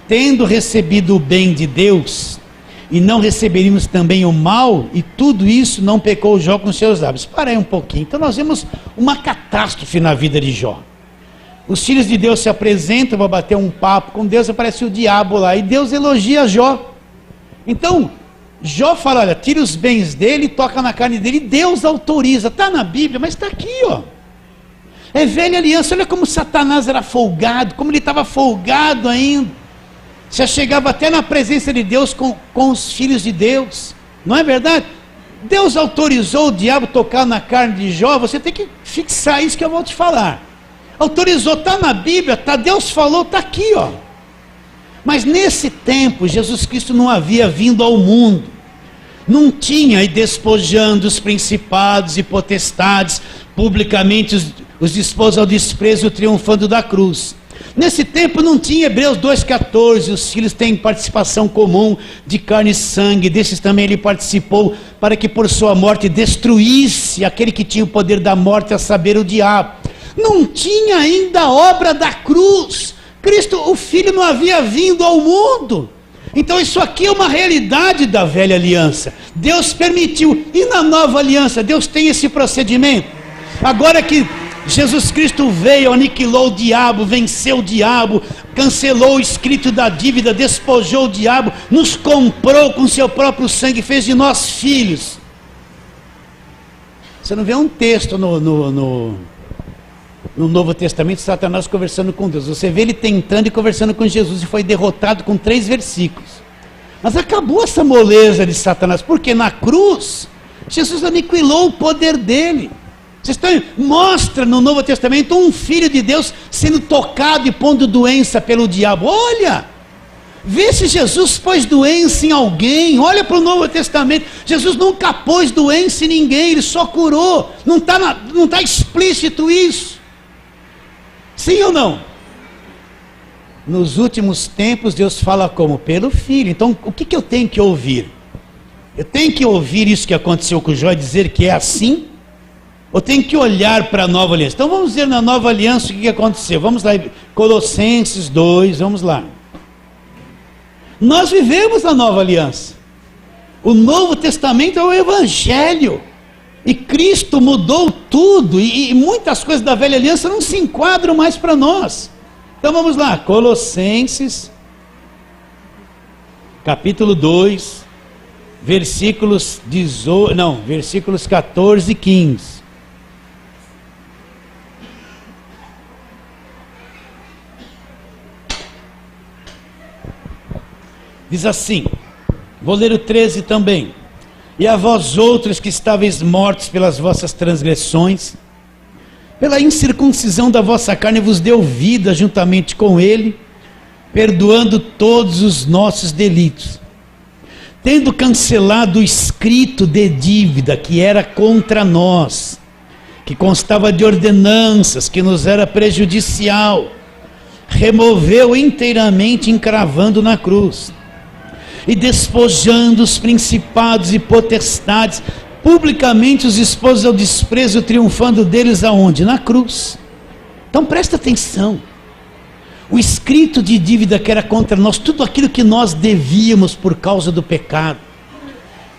Tendo recebido o bem de Deus, e não receberíamos também o mal? E tudo isso não pecou Jó com seus lábios. Para aí um pouquinho. Então nós vemos uma catástrofe na vida de Jó. Os filhos de Deus se apresentam, vão bater um papo com Deus, aparece o diabo lá, e Deus elogia Jó. Então Jó fala: olha, tira os bens dele, toca na carne dele, e Deus autoriza. Está na Bíblia, mas está aqui, ó. É velha aliança. Olha como Satanás era folgado, como ele estava folgado ainda. Já chegava até na presença de Deus com os filhos de Deus. Não é verdade? Deus autorizou o diabo tocar na carne de Jó. Você tem que fixar isso que eu vou te falar. Autorizou, está na Bíblia, tá, Deus falou, está aqui, ó. Mas nesse tempo Jesus Cristo não havia vindo ao mundo. Não tinha aí despojando os principados e potestades, publicamente os dispôs ao desprezo, triunfando da cruz. Nesse tempo não tinha. Hebreus 2,14, os filhos têm participação comum de carne e sangue, desses também ele participou, para que por sua morte destruísse aquele que tinha o poder da morte, a saber, o diabo. Não tinha ainda a obra da cruz. Cristo, o Filho, não havia vindo ao mundo. Então isso aqui é uma realidade da velha aliança. Deus permitiu. E na nova aliança, Deus tem esse procedimento. Agora que Jesus Cristo veio, aniquilou o diabo, venceu o diabo, cancelou o escrito da dívida, despojou o diabo, nos comprou com seu próprio sangue, fez de nós filhos. Você não vê um texto no Novo Testamento, Satanás conversando com Deus. Você vê ele tentando e conversando com Jesus, e foi derrotado com 3 versículos. Mas acabou essa moleza de Satanás, porque na cruz Jesus aniquilou o poder dele. Mostra no Novo Testamento um filho de Deus sendo tocado e pondo doença pelo diabo. Olha, vê se Jesus pôs doença em alguém. Olha para o Novo Testamento. Jesus nunca pôs doença em ninguém, ele só curou. Não está explícito isso? Sim ou não? Nos últimos tempos Deus fala como? Pelo Filho. Então o que eu tenho que ouvir? Eu tenho que ouvir isso que aconteceu com Jó e dizer que é assim? Ou tenho que olhar para a nova aliança? Então vamos ver na nova aliança o que aconteceu. Vamos lá, Colossenses 2, vamos lá. Nós vivemos a nova aliança. O Novo Testamento é o Evangelho. E Cristo mudou tudo. E muitas coisas da velha aliança não se enquadram mais para nós. Então vamos lá, Colossenses, capítulo 2, versículos 14 e 15. Diz assim, vou ler o 13 também. E a vós outros que estáveis mortos pelas vossas transgressões, pela incircuncisão da vossa carne vos deu vida juntamente com ele, perdoando todos os nossos delitos, tendo cancelado o escrito de dívida que era contra nós, que constava de ordenanças, que nos era prejudicial, removeu inteiramente, encravando na cruz, e despojando os principados e potestades, publicamente os expôs ao desprezo, triunfando deles aonde? Na cruz. Então presta atenção, o escrito de dívida que era contra nós, tudo aquilo que nós devíamos por causa do pecado,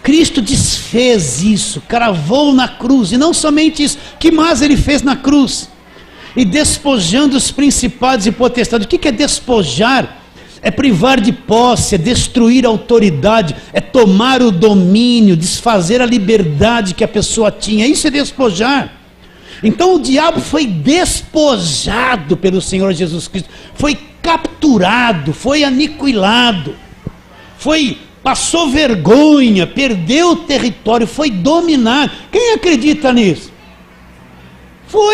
Cristo desfez isso, cravou na cruz, e não somente isso, que mais ele fez na cruz? E despojando os principados e potestades. O que é despojar? É privar de posse, é destruir a autoridade, é tomar o domínio, desfazer a liberdade que a pessoa tinha, isso é despojar. Então o diabo foi despojado pelo Senhor Jesus Cristo, foi capturado, foi aniquilado, passou vergonha, perdeu o território, foi dominado. Quem acredita nisso?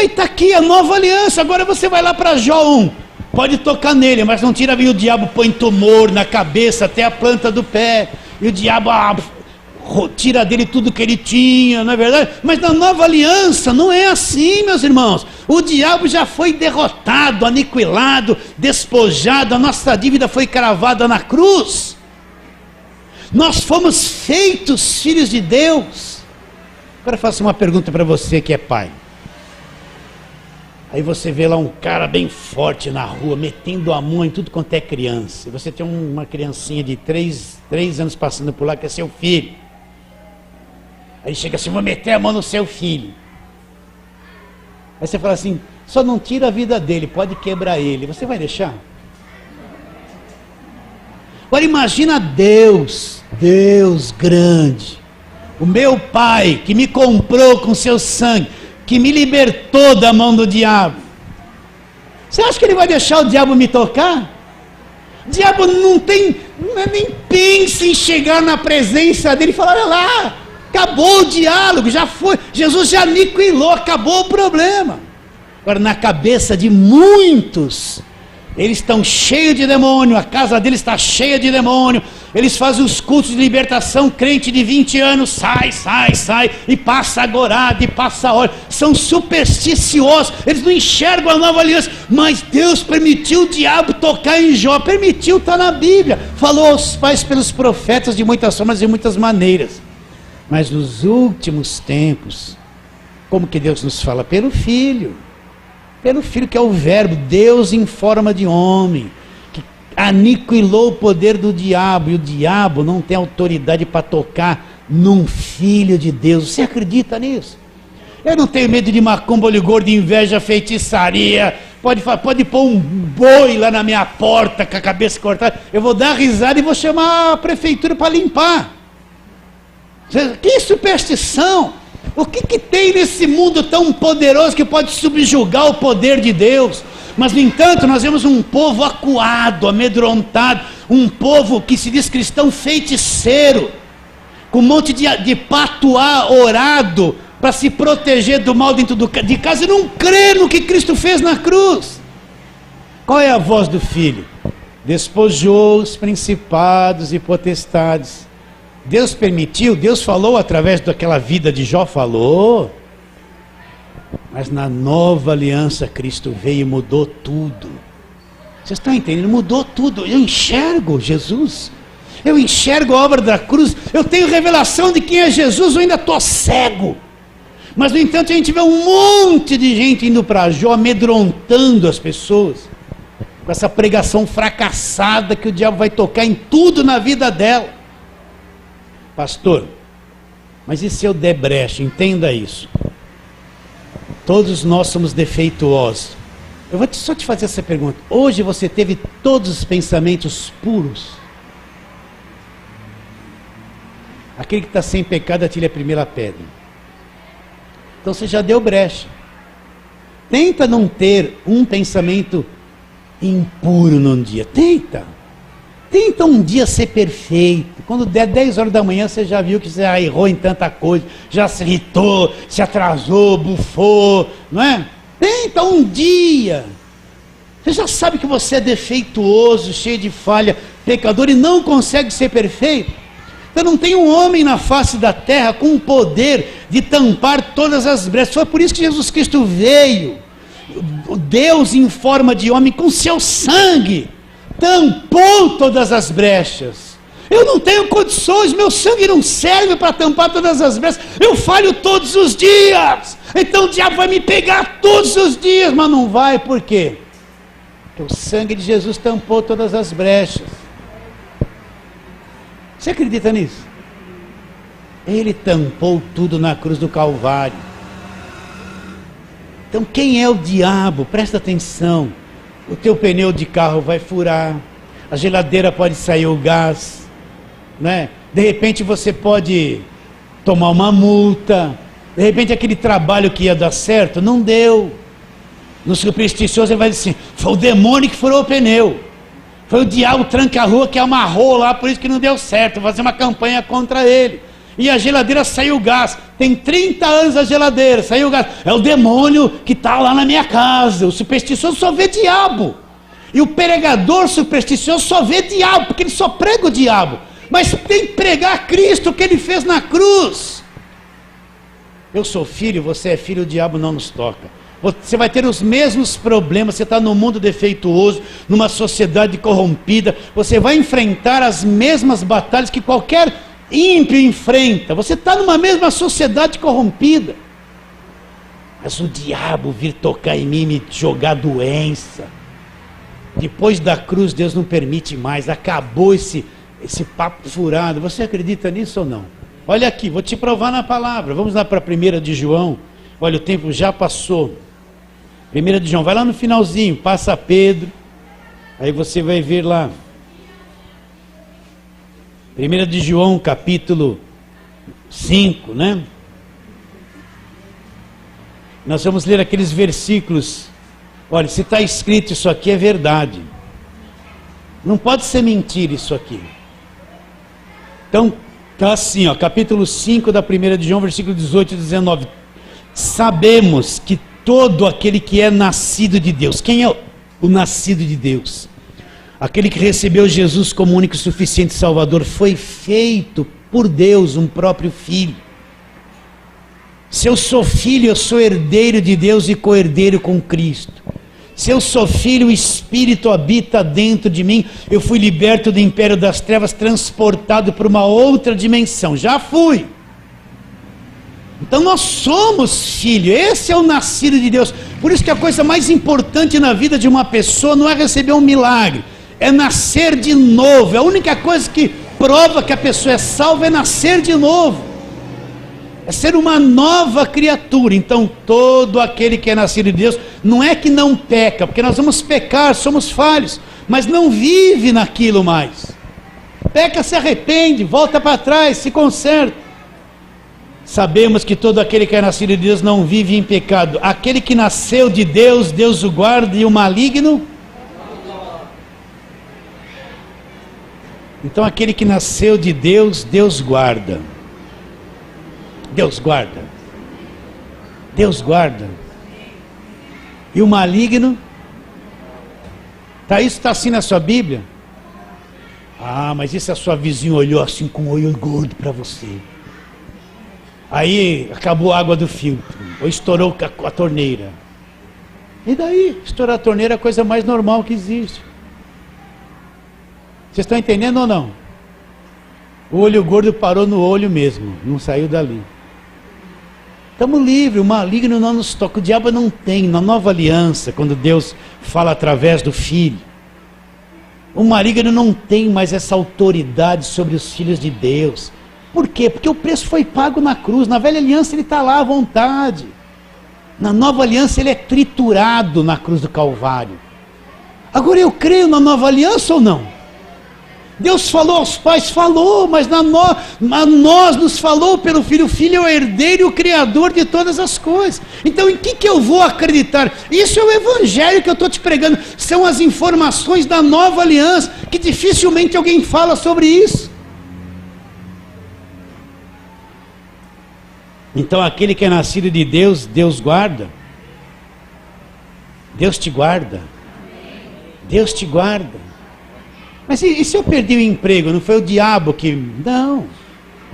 Está aqui a nova aliança. Agora você vai lá para Jó 1, pode tocar nele, mas não tira, o diabo põe tumor na cabeça até a planta do pé, e o diabo tira dele tudo que ele tinha, não é verdade? Mas na nova aliança não é assim, meus irmãos. O diabo já foi derrotado, aniquilado, despojado, a nossa dívida foi cravada na cruz. Nós fomos feitos filhos de Deus. Agora eu faço uma pergunta para você que é pai. Aí você vê lá um cara bem forte na rua, metendo a mão em tudo quanto é criança. Você tem uma criancinha de 3 anos passando por lá, que é seu filho. Aí chega assim, vou meter a mão no seu filho. Aí você fala assim, só não tira a vida dele, pode quebrar ele. Você vai deixar? Agora imagina Deus grande, o meu pai que me comprou com seu sangue, que me libertou da mão do diabo. Você acha que ele vai deixar o diabo me tocar? O diabo nem pensa em chegar na presença dele e falar, olha lá, acabou o diálogo, já foi, Jesus já aniquilou, acabou o problema. Agora na cabeça de muitos, eles estão cheios de demônio, a casa deles está cheia de demônio, eles fazem os cultos de libertação, crente de 20 anos, sai, e passa agorado, e passa óleo, são supersticiosos, eles não enxergam a nova aliança, mas Deus permitiu o diabo tocar em Jó, permitiu, está na Bíblia, falou aos pais pelos profetas de muitas formas e de muitas maneiras, mas nos últimos tempos, como que Deus nos fala? Pelo Filho que é o verbo, Deus em forma de homem, que aniquilou o poder do diabo, e o diabo não tem autoridade para tocar num filho de Deus. Você acredita nisso? Eu não tenho medo de macumba, olho gordo, inveja, feitiçaria, pode pôr um boi lá na minha porta com a cabeça cortada, eu vou dar risada e vou chamar a prefeitura para limpar. Que superstição! O que tem nesse mundo tão poderoso que pode subjugar o poder de Deus? Mas no entanto nós vemos um povo acuado, amedrontado, um povo que se diz cristão feiticeiro, com um monte de patuá orado para se proteger do mal dentro de casa e não crer no que Cristo fez na cruz. Qual é a voz do Filho? Despojou os principados e potestades. Deus permitiu, Deus falou através daquela vida de Jó, falou, mas na nova aliança Cristo veio e mudou tudo. Vocês estão entendendo? Mudou tudo. Eu enxergo Jesus, eu enxergo a obra da cruz, eu tenho revelação de quem é Jesus, eu ainda estou cego, mas no entanto a gente vê um monte de gente indo para Jó, amedrontando as pessoas, com essa pregação fracassada que o diabo vai tocar em tudo na vida dela. Pastor, mas e se eu der brecha? Entenda isso. Todos nós somos defeituosos. Eu vou só te fazer essa pergunta. Hoje você teve todos os pensamentos puros? Aquele que está sem pecado, atire a primeira pedra. Então você já deu brecha. Tenta não ter um pensamento impuro num dia. Tenta um dia ser perfeito. Quando der 10 horas da manhã, você já viu que você errou em tanta coisa, já se irritou, se atrasou, bufou, não é? Tenta um dia. Você já sabe que você é defeituoso, cheio de falha, pecador e não consegue ser perfeito. Então não tem um homem na face da terra com o poder de tampar todas as brechas. Foi por isso que Jesus Cristo veio, Deus em forma de homem, com seu sangue, tampou todas as brechas. Eu não tenho condições, meu sangue não serve para tampar todas as brechas, eu falho todos os dias, então o diabo vai me pegar todos os dias, mas não vai, por quê? Porque o sangue de Jesus tampou todas as brechas. Você acredita nisso? Ele tampou tudo na cruz do Calvário. Então quem é o diabo? Presta atenção. O teu pneu de carro vai furar, a geladeira pode sair o gás, né? De repente você pode tomar uma multa, de repente aquele trabalho que ia dar certo, não deu. No supersticioso ele vai dizer assim, foi o demônio que furou o pneu. Foi o diabo tranca-rua que amarrou lá, por isso que não deu certo. Vou fazer uma campanha contra ele. E a geladeira saiu gás. Tem 30 anos a geladeira, saiu gás. É o demônio que está lá na minha casa. O supersticioso só vê diabo. E o pregador supersticioso só vê diabo, porque ele só prega o diabo. Mas tem que pregar Cristo, o que ele fez na cruz. Eu sou filho, você é filho, o diabo não nos toca. Você vai ter os mesmos problemas, você está num mundo defeituoso, numa sociedade corrompida, você vai enfrentar as mesmas batalhas que qualquer ímpio enfrenta, você está numa mesma sociedade corrompida. Mas o diabo vir tocar em mim e me jogar doença, depois da cruz Deus não permite mais, acabou esse papo furado. Você acredita nisso ou não? Olha aqui, vou te provar na palavra, vamos lá para 1 de João, olha o tempo já passou. 1 de João, vai lá no finalzinho, passa Pedro, aí você vai ver lá. 1 de João, capítulo 5, né? Nós vamos ler aqueles versículos. Olha, se está escrito isso aqui é verdade. Não pode ser mentira isso aqui. Então, está assim, ó, capítulo 5 da 1 de João, versículo 18 e 19. Sabemos que todo aquele que é nascido de Deus. Quem é o nascido de Deus? Aquele que recebeu Jesus como único e suficiente Salvador, foi feito por Deus um próprio filho. Se eu sou filho, eu sou herdeiro de Deus e co-herdeiro com Cristo. Se eu sou filho, o Espírito habita dentro de mim. Eu fui liberto do império das trevas, transportado para uma outra dimensão. Já fui. Então nós somos filhos, esse é o nascido de Deus. Por isso que a coisa mais importante na vida de uma pessoa não é receber um milagre, é nascer de novo. A única coisa que prova que a pessoa é salva é nascer de novo, é ser uma nova criatura. Então todo aquele que é nascido de Deus, não é que não peca, porque nós vamos pecar, somos falhos, mas não vive naquilo mais. Peca, se arrepende, volta para trás, se conserta. Sabemos que todo aquele que é nascido de Deus não vive em pecado. Aquele que nasceu de Deus, Deus o guarda, e o maligno? Então aquele que nasceu de Deus, Deus guarda. Deus guarda. Deus guarda. E o maligno? Isso está assim na sua Bíblia? Ah, mas e se a sua vizinha olhou assim com o olho gordo para você? Aí acabou a água do filtro, ou estourou a torneira. E daí? Estourar a torneira é a coisa mais normal que existe. Vocês estão entendendo ou não? O olho gordo parou no olho mesmo, não saiu dali. Estamos livres, o maligno não nos toca, o diabo não tem. Na nova aliança, quando Deus fala através do Filho, o maligno não tem mais essa autoridade sobre os filhos de Deus. Por quê? Porque o preço foi pago na cruz. Na velha aliança ele está lá à vontade. Na nova aliança ele é triturado na cruz do Calvário. Agora eu creio na nova aliança ou não? Deus falou aos pais, falou, mas a nós nos falou pelo Filho. O Filho é o herdeiro e o criador de todas as coisas. Então em que eu vou acreditar? Isso é o evangelho que eu estou te pregando. São as informações da nova aliança, que dificilmente alguém fala sobre isso. Então aquele que é nascido de Deus, Deus guarda. Deus te guarda. Deus te guarda. Mas e se eu perdi o emprego? Não foi o diabo que... Não.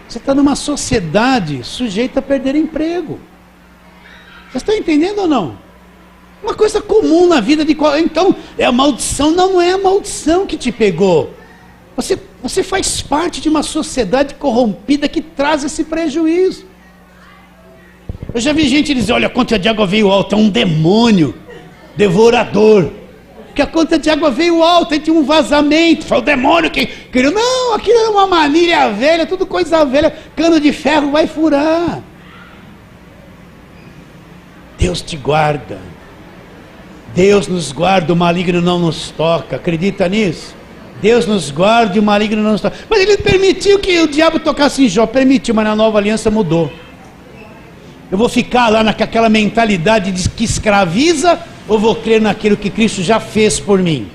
Você está numa sociedade sujeita a perder emprego. Vocês estão entendendo ou não? Uma coisa comum na vida de qual. Então, é a maldição? Não, não é a maldição que te pegou. Você faz parte de uma sociedade corrompida que traz esse prejuízo. Eu já vi gente dizer, olha, a conta de água veio alta, é um demônio devorador. Porque a conta de água veio alta, e tinha um vazamento, foi o demônio que queria. Não, aquilo era uma manilha velha, tudo coisa velha, cano de ferro vai furar. Deus te guarda. Deus nos guarda, o maligno não nos toca. Acredita nisso? Deus nos guarda e o maligno não nos toca. Mas ele permitiu que o diabo tocasse em Jó. Permitiu, mas na nova aliança mudou. Eu vou ficar lá naquela mentalidade de que escraviza, ou vou crer naquilo que Cristo já fez por mim?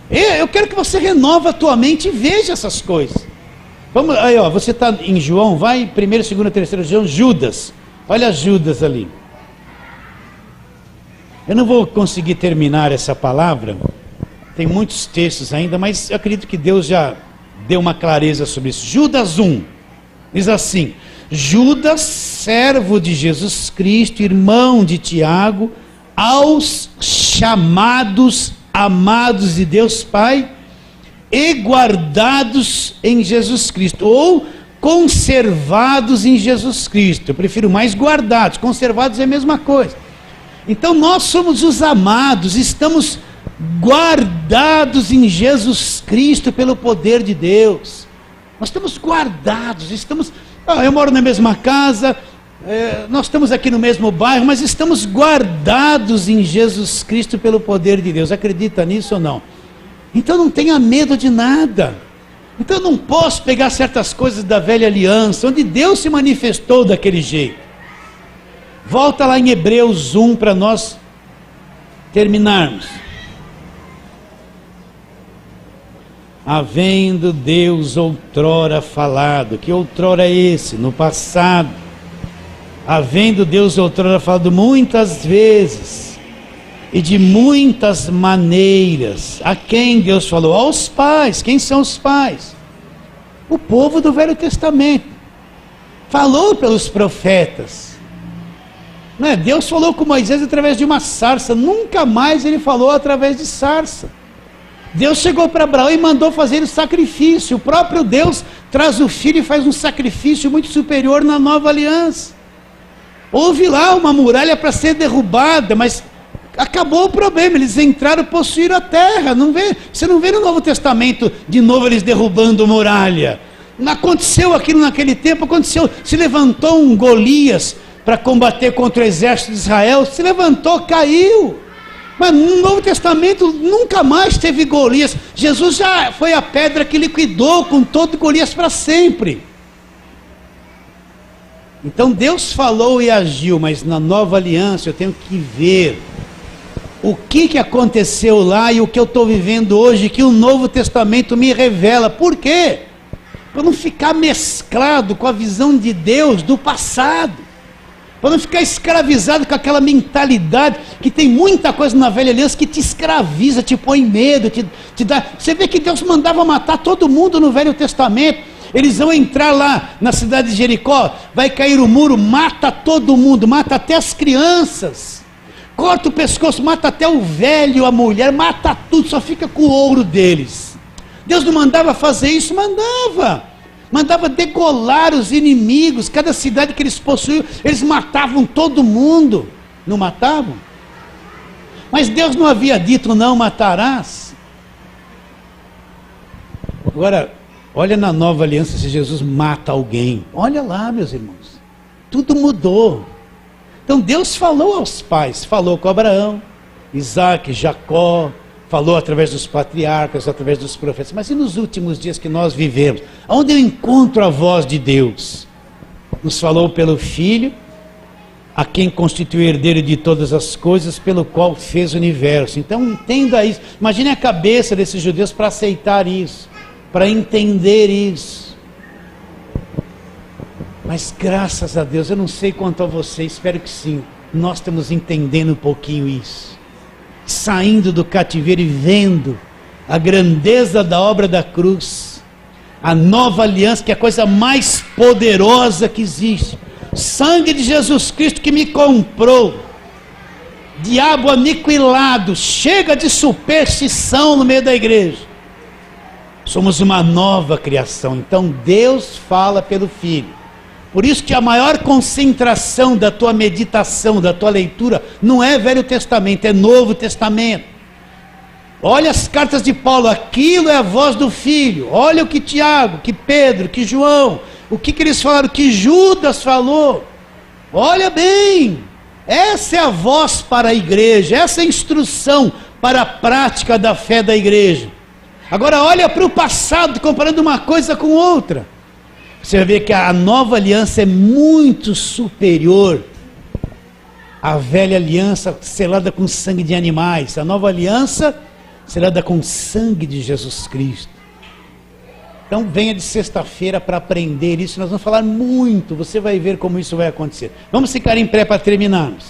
Eu quero que você renova a tua mente e veja essas coisas. Vamos, aí ó, você está em João, vai 1º, 2º, 3º João, Judas. Olha Judas ali. Eu não vou conseguir terminar essa palavra, tem muitos textos ainda, mas eu acredito que Deus já deu uma clareza sobre isso. Judas 1, diz assim: Judas, servo de Jesus Cristo, irmão de Tiago, aos chamados, amados de Deus Pai, e guardados em Jesus Cristo, ou conservados em Jesus Cristo. Eu prefiro mais guardados, conservados é a mesma coisa. Então nós somos os amados, estamos guardados em Jesus Cristo pelo poder de Deus. Nós estamos guardados, eu moro na mesma casa, nós estamos aqui no mesmo bairro, mas estamos guardados em Jesus Cristo pelo poder de Deus. Acredita nisso ou não? Então não tenha medo de nada. Então eu não posso pegar certas coisas da velha aliança, onde Deus se manifestou daquele jeito. Volta lá em Hebreus 1 para nós terminarmos. Havendo Deus outrora falado, que outrora é esse? No passado. Havendo Deus outrora falado muitas vezes e de muitas maneiras. A quem Deus falou? Aos pais. Quem são os pais? O povo do Velho Testamento. Falou pelos profetas. Não é? Deus falou com Moisés através de uma sarça. Nunca mais ele falou através de sarça. Deus chegou para Abraão e mandou fazer o sacrifício. O próprio Deus traz o filho e faz um sacrifício muito superior na nova aliança. Houve lá uma muralha para ser derrubada, mas acabou o problema. Eles entraram e possuíram a terra. Você não vê no Novo Testamento de novo eles derrubando muralha. Não aconteceu aquilo naquele tempo. Aconteceu, se levantou um Golias para combater contra o exército de Israel. Se levantou, caiu. Mas no Novo Testamento nunca mais teve Golias. Jesus já foi a pedra que liquidou com todo Golias para sempre. Então Deus falou e agiu, mas na nova aliança eu tenho que ver o que aconteceu lá e o que eu estou vivendo hoje, que o Novo Testamento me revela. Por quê? Para não ficar mesclado com a visão de Deus do passado. Para não ficar escravizado com aquela mentalidade, que tem muita coisa na velha aliança que te escraviza, te põe medo, te dá. Você vê que Deus mandava matar todo mundo no Velho Testamento. Eles vão entrar lá na cidade de Jericó, vai cair o muro, mata todo mundo, mata até as crianças, corta o pescoço, mata até o velho, a mulher, mata tudo, só fica com o ouro deles. Deus não mandava fazer isso? Mandava degolar os inimigos. Cada cidade que eles possuíam, eles matavam todo mundo. Não matavam? Mas Deus não havia dito não matarás? Agora, olha na nova aliança se Jesus mata alguém. Olha lá, meus irmãos. Tudo mudou. Então Deus falou aos pais, falou com Abraão, Isaac, Jacó, falou através dos patriarcas, através dos profetas. Mas e nos últimos dias que nós vivemos? Onde eu encontro a voz de Deus? Nos falou pelo Filho, a quem constituiu herdeiro de todas as coisas, pelo qual fez o universo. Então entenda isso. Imagine a cabeça desses judeus para aceitar isso, para entender isso. Mas graças a Deus, eu não sei quanto a você, espero que sim, nós estamos entendendo um pouquinho isso. Saindo do cativeiro e vendo a grandeza da obra da cruz, A nova aliança, que é a coisa mais poderosa que existe. Sangue de Jesus Cristo que me comprou. Diabo aniquilado, chega de superstição no meio da igreja. Somos uma nova criação, então Deus fala pelo Filho. Por isso que a maior concentração da tua meditação, da tua leitura, não é Velho Testamento, é Novo Testamento. Olha as cartas de Paulo, aquilo é a voz do Filho. Olha o que Tiago, que Pedro, que João, o que eles falaram, que Judas falou. Olha bem, essa é a voz para a igreja, essa é a instrução para a prática da fé da igreja. Agora olha para o passado, comparando uma coisa com outra. Você vai ver que a nova aliança é muito superior à velha aliança selada com sangue de animais. A nova aliança selada com sangue de Jesus Cristo. Então venha de sexta-feira para aprender isso. Nós vamos falar muito, você vai ver como isso vai acontecer. Vamos ficar em pé para terminarmos.